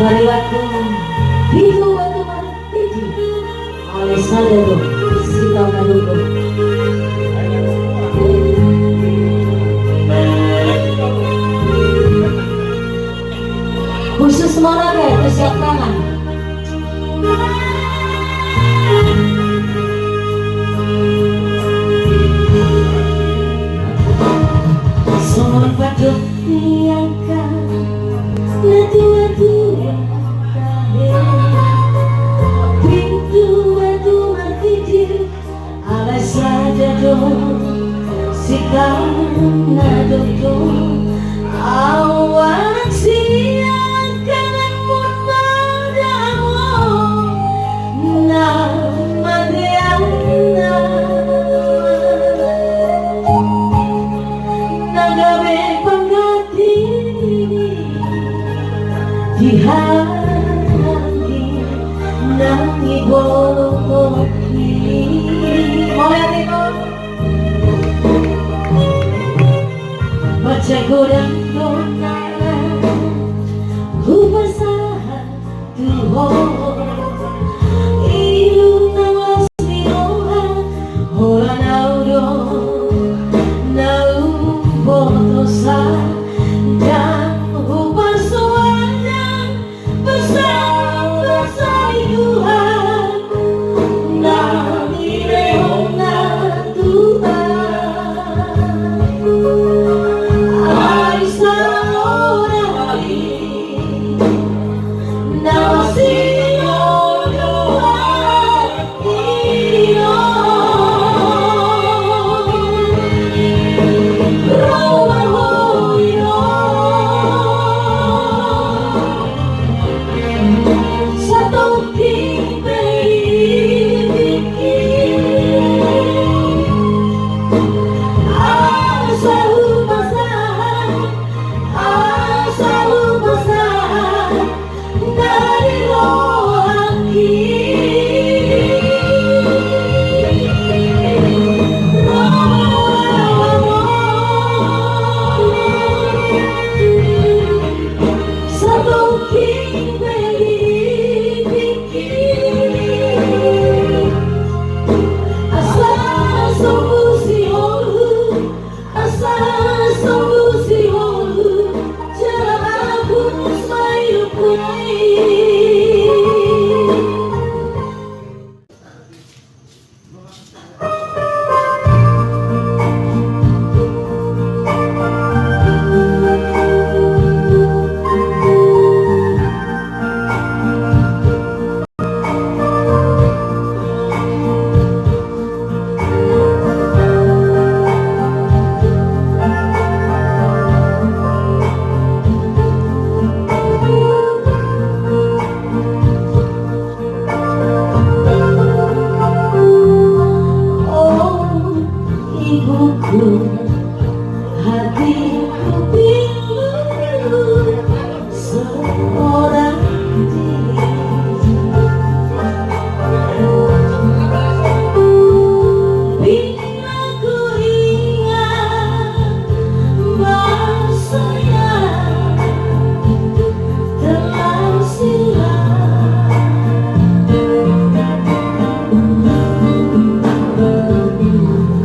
Bariwatu Bidu Watu Martiji Alessandro Sita Malugo khusus Moraga itu siap tangan Somor paduk diangkat Tua-tua pintu watu martiji ala saja dong sikana dong awak siang kangen mun padamu nama Adriana nagawe pengerti dihalangi nangi boki mulai itu baca godang donaran upasaha Tuhan ilung nawas miroha hola naudo nau botosa dan upasuanya besar Tuhan nang irehona Tuhan ay saorari nawasino Tuhan ino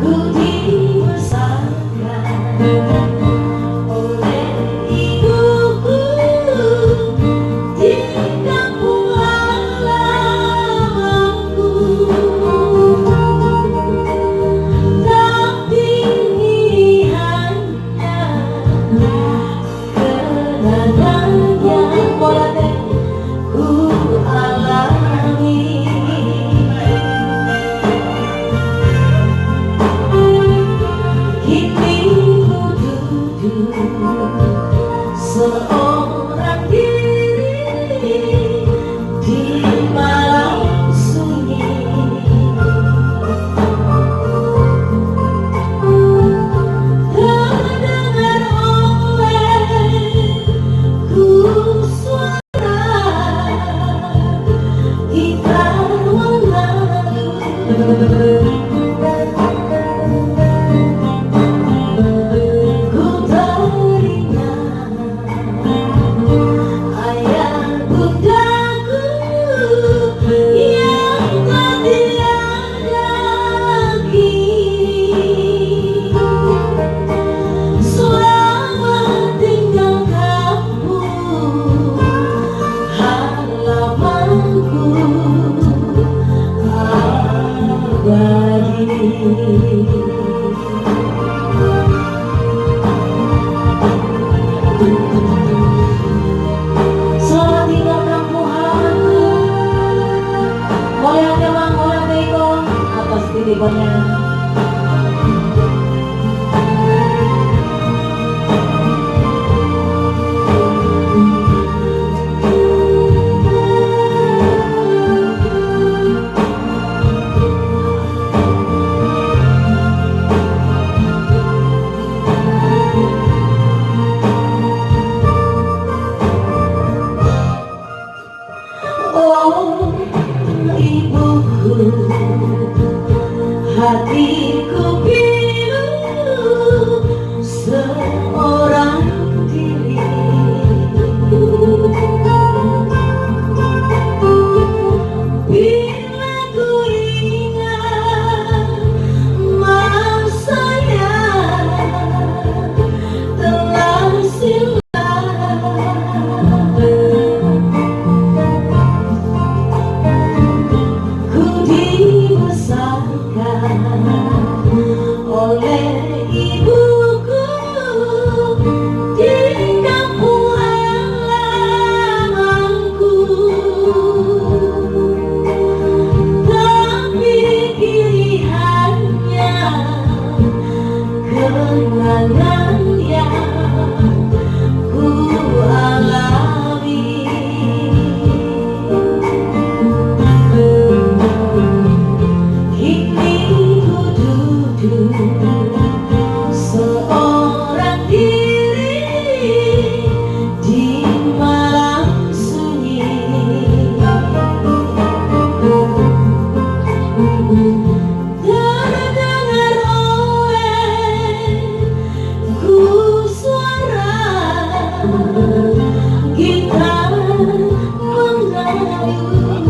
Ku di masa teleponnya. Oh ibuku, hatiku pilu seorang diri. Bila ku ingat masa yang telah silam, ku dibesarkan oleh ibuku di kampung halamanku. Tapi pilihannya kenangan yang ku alami. Kini ku duduk seorang diri di malam sunyi, terdengar olehku suara gitar mengayun.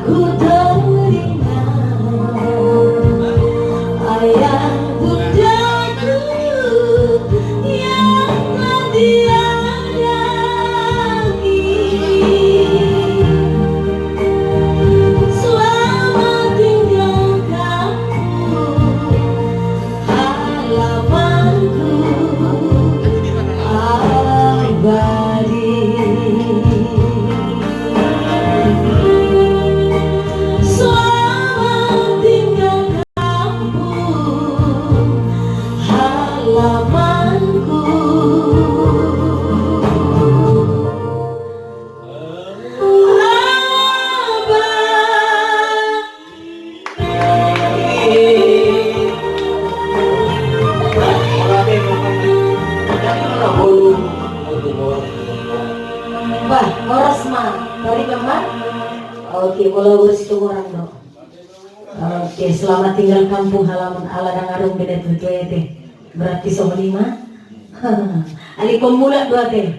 Ku teringat ayah bundaku yang telah tiada kini. Selamat tinggal kampung halamanku abadi. Selamat tinggal kampung halamanku. Wah, oras mah, tadi kemana? Oke, kolaborasi itu orang dong. Oke, selamat tinggal kampung halaman ala dan arung beda tuh teh. Berarti sama 5. Ali pemula 2 teh.